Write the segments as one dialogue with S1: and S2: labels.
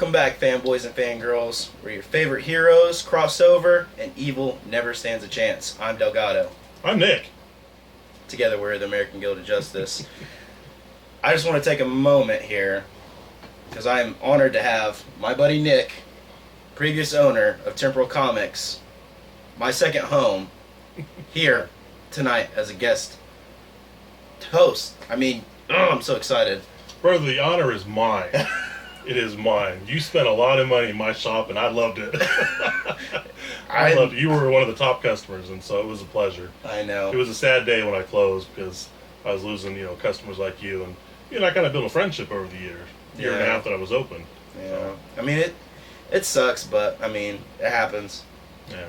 S1: Welcome back, fanboys and fangirls. We're your favorite heroes, crossover, and evil never stands a chance. I'm Delgado.
S2: I'm Nick.
S1: Together we're the American Guild of Justice. I just want to take a moment here, because I am honored to have my buddy Nick, previous owner of Temporal Comics, my second home, here tonight as a guest host. I'm so excited.
S2: Brother, the honor is mine. It is mine. You spent a lot of money in my shop, and I loved it. I loved it. You were one of the top customers, and so it was a pleasure.
S1: I know.
S2: It was a sad day when I closed because I was losing, customers like you, and I kind of built a friendship over the year and a half that I was open.
S1: Yeah. So. It sucks, but it happens.
S2: Yeah.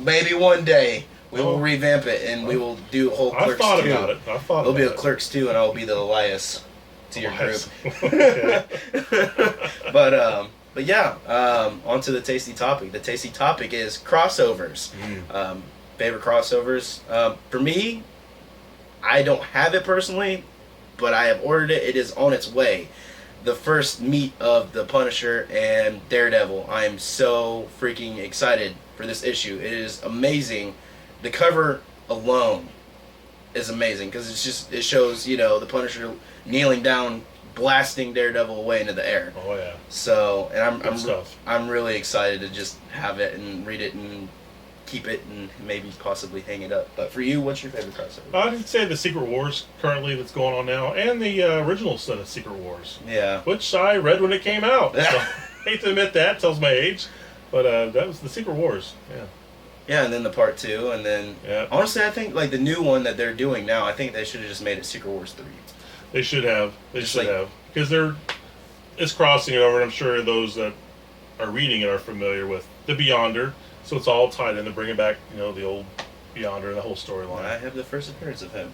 S1: Maybe one day we will revamp it and we will do a whole Clerks 2.
S2: I've thought about it.
S1: It'll be a Clerks 2 and I'll be the Elias to your group. But yeah, on to the tasty topic. The tasty topic is crossovers. Favorite crossovers. For me, I don't have it personally, but I have ordered it. It is on its way. The first meet of the Punisher and Daredevil. I am so freaking excited for this issue. It is amazing. The cover alone is amazing because it shows the Punisher kneeling down, blasting Daredevil away into the air.
S2: Oh yeah.
S1: So, and I'm really excited to just have it and read it and keep it and maybe possibly hang it up. But for you, what's your favorite crossover?
S2: I'd say the Secret Wars currently that's going on now, and the original set of Secret Wars.
S1: Yeah.
S2: Which I read when it came out. So, hate to admit that, tells my age, but that was the Secret Wars. Yeah.
S1: Yeah, and then the part 2, and then honestly, I think the new one that they're doing now, I think they should have just made it Secret Wars 3.
S2: They should have. Because it's crossing it over, and I'm sure those that are reading it are familiar with the Beyonder. So it's all tied in to bringing back, the old Beyonder and the whole storyline.
S1: I have the first appearance of him.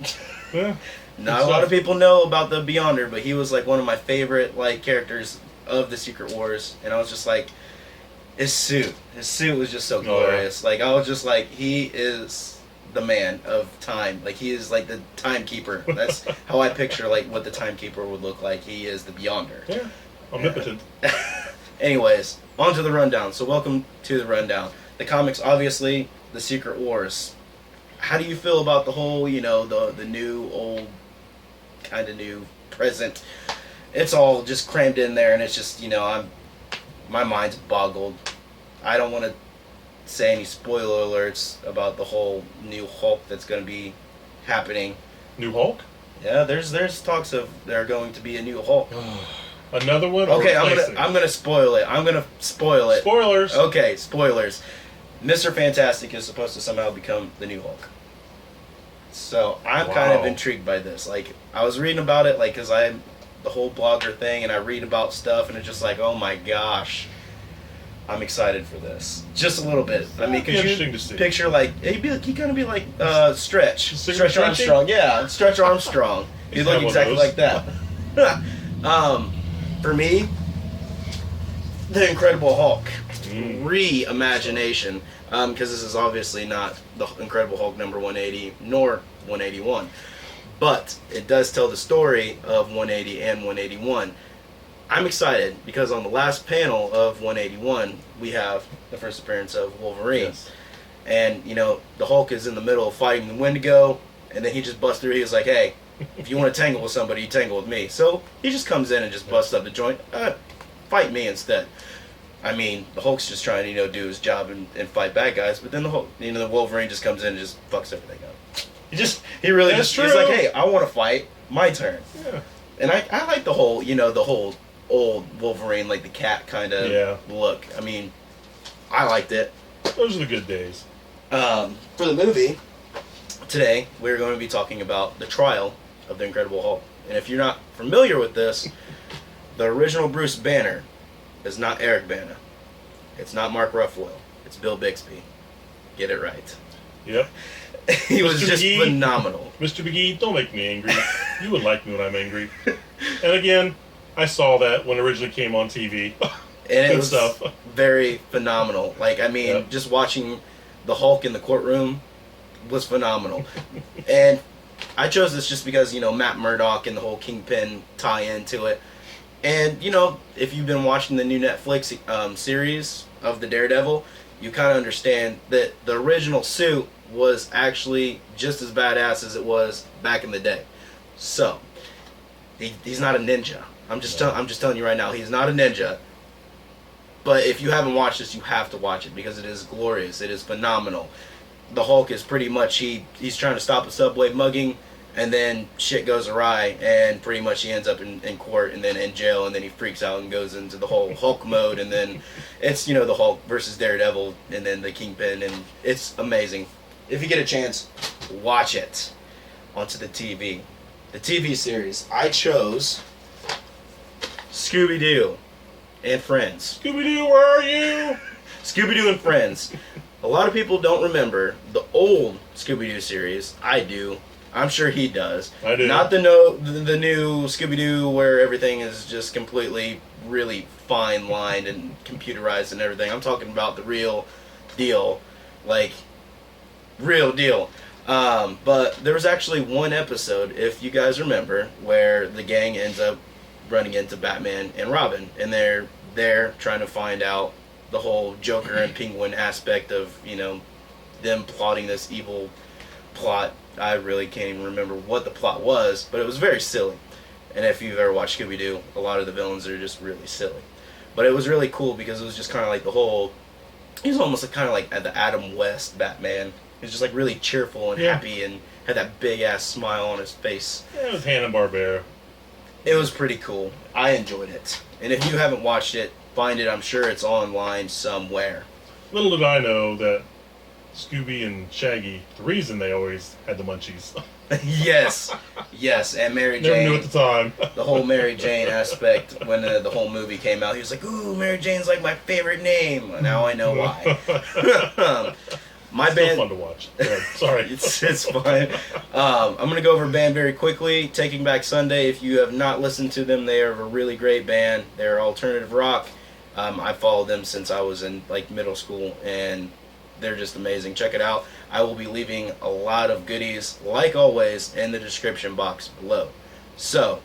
S2: Yeah.
S1: Not a lot of people know about the Beyonder, but he was one of my favorite characters of the Secret Wars, and I was just his suit was just so glorious. I was just he is the man of time. He is the timekeeper. That's how I picture what the timekeeper would look like. He is the Beyonder.
S2: Yeah, omnipotent.
S1: Anyways, on to the rundown. So welcome to the rundown. The comics, obviously, the Secret Wars. How do you feel about the whole, the new, old, kind of new, present? It's all just crammed in there, and it's just, my mind's boggled. I don't want to say any spoiler alerts about the whole new Hulk that's going to be happening.
S2: New Hulk?
S1: Yeah, there's talks of there going to be a new Hulk.
S2: Another one?
S1: Okay, I'm gonna spoil it. I'm gonna spoil it.
S2: Spoilers.
S1: Okay, spoilers. Mr. Fantastic is supposed to somehow become the new Hulk. So I'm kind of intrigued by this. I was reading about it, because I'm the whole blogger thing, and I read about stuff, and it's just oh my gosh, I'm excited for this. Just a little bit.
S2: Could you
S1: picture he kind of be like Stretch
S2: Armstrong?
S1: Armstrong. Yeah, Stretch Armstrong. He'd look exactly like that. For me, the Incredible Hulk reimagination, because this is obviously not the Incredible Hulk number 180 nor 181, but it does tell the story of 180 and 181. I'm excited because on the last panel of 181 we have the first appearance of Wolverine.
S2: Yes.
S1: And the Hulk is in the middle of fighting the Wendigo, and then he just busts through. He was like, hey, if you want to tangle with somebody, you tangle with me. So he just comes in and just busts up the joint. Fight me instead. The Hulk's just trying to do his job and fight bad guys, but then the Hulk, the Wolverine just comes in and just fucks everything up. He's like, hey, I want to fight. My turn.
S2: Yeah.
S1: And I like the whole the whole old Wolverine, the cat kind of look. I liked it.
S2: Those are the good days.
S1: For the movie, today we're going to be talking about the trial of the Incredible Hulk. And if you're not familiar with this, the original Bruce Banner is not Eric Bana. It's not Mark Ruffalo. It's Bill Bixby. Get it right.
S2: Yep.
S1: He was just phenomenal.
S2: Mr. McGee, don't make me angry. You would like me when I'm angry. And again, I saw that when it originally came on TV.
S1: And it was very phenomenal. Just watching the Hulk in the courtroom was phenomenal. And I chose this just because, Matt Murdock and the whole Kingpin tie into it. And, you know, if you've been watching the new Netflix series of the Daredevil, you kind of understand that the original suit was actually just as badass as it was back in the day. So, he's not a ninja. I'm just telling you right now, he's not a ninja. But if you haven't watched this, you have to watch it because it is glorious. It is phenomenal. The Hulk is pretty much, he's trying to stop a subway mugging, and then shit goes awry, and pretty much he ends up in court and then in jail, and then he freaks out and goes into the whole Hulk mode, and then it's, you know, the Hulk versus Daredevil, and then the Kingpin, and it's amazing. If you get a chance, watch it. Onto the TV. The TV series, I chose Scooby-Doo and Friends.
S2: Scooby-Doo, where are you?
S1: Scooby-Doo and Friends. A lot of people don't remember the old Scooby-Doo series. I do. I'm sure he does.
S2: I do.
S1: Not the new Scooby-Doo where everything is just completely really fine-lined and computerized and everything. I'm talking about the real deal. Like, real deal. But there was actually one episode, if you guys remember, where the gang ends up running into Batman and Robin, and they're trying to find out the whole Joker and Penguin aspect of, you know, them plotting this evil plot. I really can't even remember what the plot was, but it was very silly. And if you've ever watched Scooby-Doo, a lot of the villains are just really silly. But it was really cool because it was just kind of like the whole... He was almost kind of like the Adam West Batman. He was just like really cheerful and happy and had that big-ass smile on his face.
S2: Yeah, it was Hanna-Barbera.
S1: It was pretty cool. I enjoyed it. And if you haven't watched it, find it. I'm sure it's online somewhere.
S2: Little did I know that Scooby and Shaggy, the reason they always had the munchies. yes, and Mary Jane. Never knew at the time.
S1: The whole Mary Jane aspect, when the whole movie came out, he was like, ooh, Mary Jane's like my favorite name. Now I know why. My
S2: Still
S1: band,
S2: fun to watch. Yeah, sorry.
S1: it's fine. I'm going to go over band very quickly. Taking Back Sunday, if you have not listened to them, they are a really great band. They're alternative rock. I followed them since I was in like middle school, and they're just amazing. Check it out. I will be leaving a lot of goodies, like always, in the description box below. So,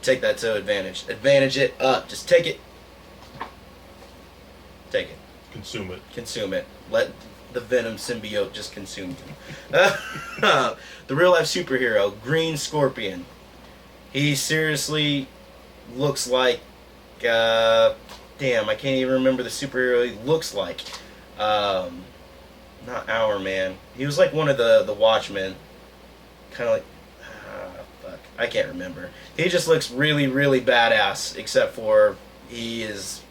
S1: take that to advantage. Advantage it up. Just take it. Take it.
S2: Consume it.
S1: Consume it. Let the Venom symbiote just consume you. The real life superhero, Green Scorpion. He seriously looks like... damn, I can't even remember the superhero he looks like. Not Our Man. He was like one of the Watchmen. Kind of like... fuck. I can't remember. He just looks really, really badass, except for he is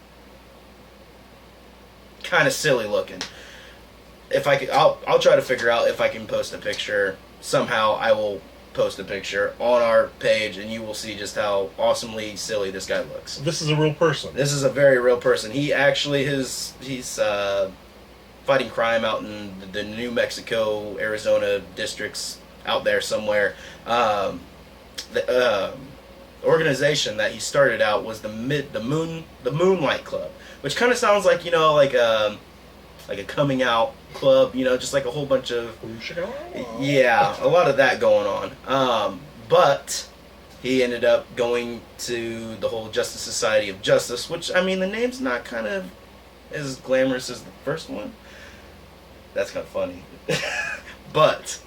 S1: kind of silly looking. If I could, I'll try to figure out if I can post a picture. Somehow I will post a picture on our page, and you will see just how awesomely silly this guy looks.
S2: This is a real person.
S1: This is a very real person. He actually he's fighting crime out in the New Mexico, Arizona districts out there somewhere. The organization that he started out was the Moonlight Club, which kind of sounds like, you know, like a coming out club, you know, just like a whole bunch of, yeah, a lot of that going on. But he ended up going to the whole Justice Society of Justice, which, I mean, the name's not kind of as glamorous as the first one. That's kind of funny. But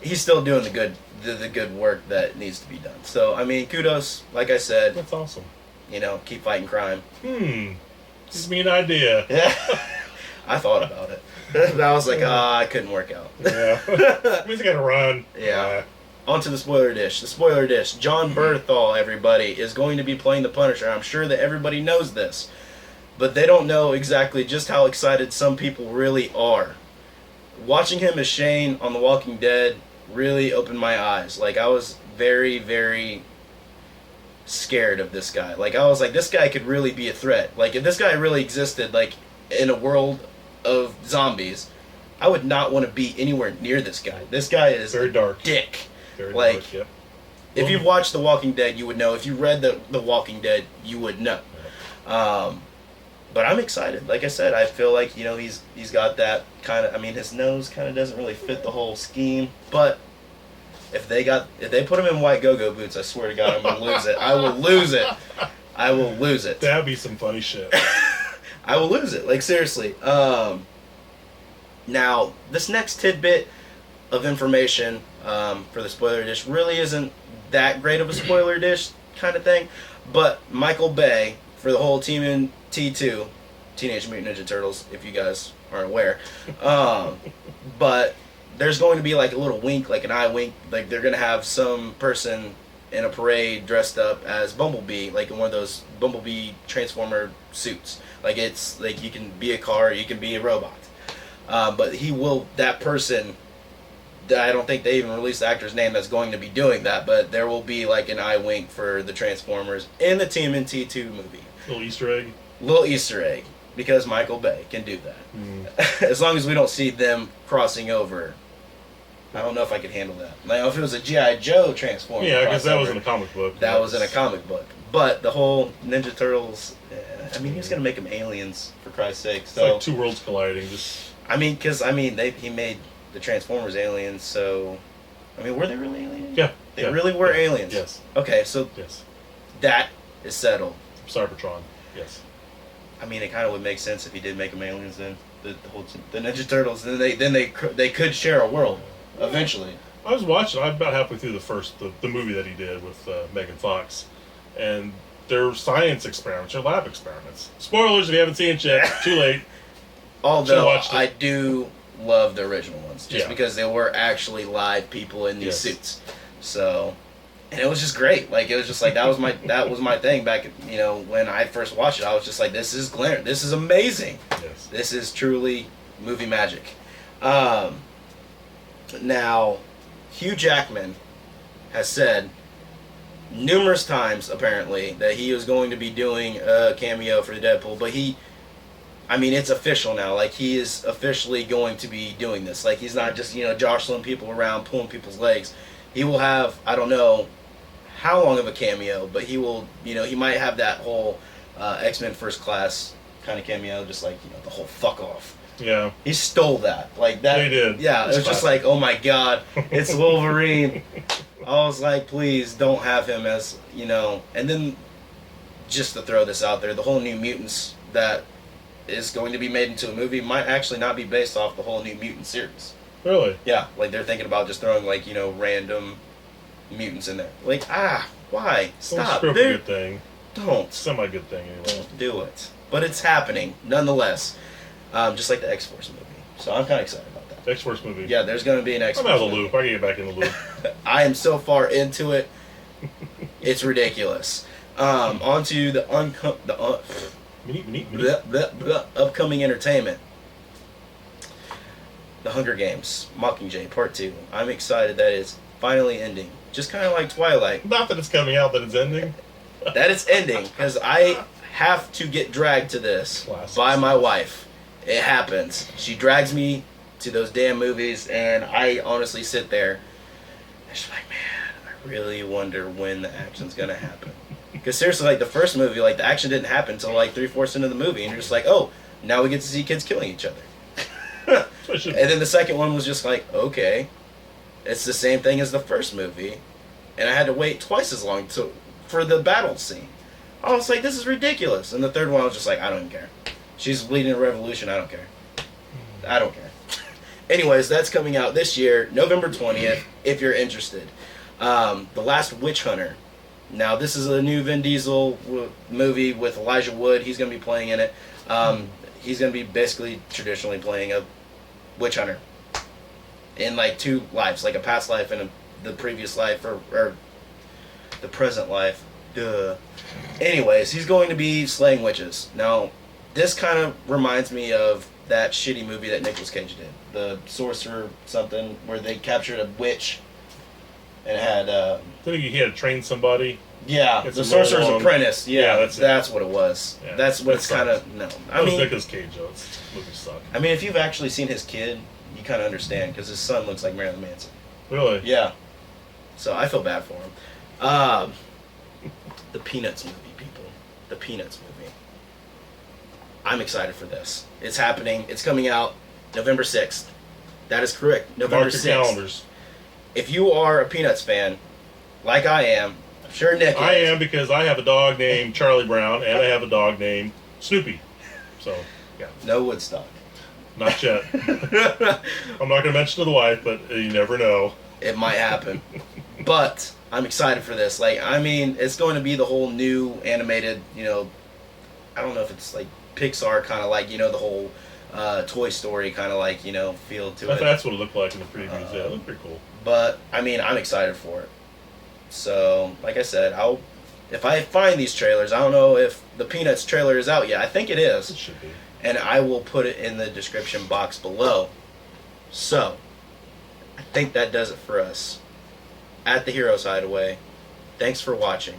S1: he's still doing the good work that needs to be done. So, I mean, kudos, like I said.
S2: That's awesome.
S1: You know, keep fighting crime.
S2: Gives me an idea.
S1: Yeah. I thought about it. But I was like, I couldn't work out.
S2: Yeah. Means I gotta run.
S1: Yeah. On to the spoiler dish. The spoiler dish. John Bernthal, everybody, is going to be playing the Punisher. I'm sure that everybody knows this. But they don't know exactly just how excited some people really are. Watching him as Shane on The Walking Dead really opened my eyes. Like, I was very, very scared of this guy. Like, I was like, this guy could really be a threat. Like, if this guy really existed, like, in a world of zombies, I would not want to be anywhere near this guy. This guy is
S2: very dark.
S1: Dick.
S2: Very
S1: like,
S2: dark, yep.
S1: If you've watched The Walking Dead, you would know. If you read The Walking Dead, you would know. But I'm excited. Like I said, I feel like, you know, he's got that kind of, I mean, his nose kind of doesn't really fit the whole scheme, but If they put him in white go-go boots, I swear to God, I'm gonna lose it. I will lose it. I will lose it.
S2: That'd be some funny shit.
S1: I will lose it. Like, seriously. Now, this next tidbit of information for the spoiler dish really isn't that great of a spoiler dish kind of thing, but Michael Bay, for the whole Team in T2, Teenage Mutant Ninja Turtles, if you guys aren't aware, but there's going to be like a little wink, like an eye wink, like they're going to have some person in a parade dressed up as Bumblebee, like in one of those Bumblebee Transformer suits. Like, it's like you can be a car, you can be a robot. But that person, I don't think they even released the actor's name that's going to be doing that, but there will be like an eye wink for the Transformers in the TMNT2 movie.
S2: Little Easter egg?
S1: Little Easter egg, because Michael Bay can do that. As long as we don't see them crossing over. I don't know if I could handle that. Like, if it was a G.I. Joe Transformer.
S2: Yeah, because that was in a comic book.
S1: That was in a comic book. But the whole Ninja Turtles, I mean, he's going to make them aliens, for Christ's sake. So,
S2: it's like two worlds colliding.
S1: He made the Transformers aliens, so... I mean, were they really aliens?
S2: Yeah.
S1: They really were aliens?
S2: Yes.
S1: Okay, so...
S2: Yes.
S1: That is settled.
S2: Cybertron, yes.
S1: I mean, it kind of would make sense if he did make them aliens then. The Ninja Turtles, then they could share a world, eventually.
S2: I was watching, I'm about halfway through the movie that he did with Megan Fox, and they're science experiments, they're lab experiments. Spoilers if you haven't seen it yet, too late.
S1: Although I do love the original ones, just because they were actually live people in these suits. So, and it was just great. Like, it was just like that was my thing back. When I first watched it, I was just like, this is glaring. This is amazing.
S2: Yes. This
S1: is truly movie magic. Now, Hugh Jackman has said numerous times, apparently, that he was going to be doing a cameo for the Deadpool, but it's official now. Like, he is officially going to be doing this. Like, he's not just, jostling people around, pulling people's legs. He will have, I don't know how long of a cameo, but he will, he might have that whole X-Men First Class kind of cameo, just like, the whole fuck off.
S2: Yeah.
S1: He stole that. Like, that.
S2: They did.
S1: Yeah, it was just like, oh my God, it's Wolverine. I was like, please don't have him as, and then, just to throw this out there, the whole New Mutants that is going to be made into a movie might actually not be based off the whole New Mutant series.
S2: Really?
S1: Yeah, like they're thinking about just throwing like, random mutants in there. Like, why? Stop.
S2: Don't screw up a good thing.
S1: Don't.
S2: Semi-good thing anyway.
S1: Don't do it. But it's happening, nonetheless. Just like the X-Force movie. So I'm kind of excited about that.
S2: X-Force movie?
S1: Yeah, there's going to be an X-Force
S2: I'm out of the loop. I can get back in the loop.
S1: I am so far into it. It's ridiculous. On to the upcoming entertainment. The Hunger Games, Mockingjay, Part 2. I'm excited that it's finally ending. Just kind of like Twilight.
S2: Not that it's coming out, that it's ending.
S1: That it's ending, because I have to get dragged to this by my wife. It happens. She drags me to those damn movies, and I honestly sit there, and she's like, man, I really wonder when the action's going to happen. Because seriously, like, the first movie, like, the action didn't happen until, like, 3/4 into the movie, and you're just like, oh, now we get to see kids killing each other. And then the second one was just like, okay, it's the same thing as the first movie, and I had to wait twice as long for the battle scene. I was like, this is ridiculous. And the third one, I was just like, I don't even care. She's leading a revolution, I don't care. I don't care. Anyways, that's coming out this year, November 20th, if you're interested. The Last Witch Hunter. Now, this is a new Vin Diesel movie with Elijah Wood. He's going to be playing in it. He's going to be basically traditionally playing a witch hunter in like two lives, like a past life and the previous life, or the present life. Duh. Anyways, he's going to be slaying witches. Now, this kind of reminds me of that shitty movie that Nicolas Cage did, the Sorcerer something, where they captured a witch and had.
S2: I think he had to train somebody.
S1: Yeah, the Sorcerer's Apprentice. Yeah, that's what it was.
S2: Yeah,
S1: that's what it's kind of. No,
S2: I mean, Nicolas Cage, though. This movie sucked.
S1: I mean, if you've actually seen his kid, you kind of understand, because his son looks like Marilyn Manson.
S2: Really?
S1: Yeah. So I feel bad for him. The Peanuts movie, people. The Peanuts movie. I'm excited for this. It's happening. It's coming out November 6th. That is correct. November 6th.
S2: Mark your calendars.
S1: if you are a Peanuts fan, like I am, I'm sure Nick is.
S2: I am, because I have a dog named Charlie Brown, and I have a dog named Snoopy. So, yeah.
S1: No Woodstock.
S2: Not yet. I'm not going to mention to the wife, but you never know.
S1: It might happen. But I'm excited for this. Like, I mean, it's going to be the whole new animated, you know, I don't know if it's like Pixar kind of like, you know, the whole Toy Story kind of like, you know, feel to it.
S2: That's what it looked like in the previews. Yeah, it looked pretty cool.
S1: But, I mean, I'm excited for it. So, like I said, if I find these trailers, I don't know if the Peanuts trailer is out yet. I think it is.
S2: It should be.
S1: And I will put it in the description box below. So, I think that does it for us at the Heroes Hideaway. Thanks for watching.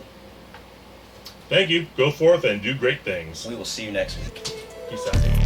S2: Thank you. Go forth and do great things.
S1: We will see you next week.
S2: Peace out.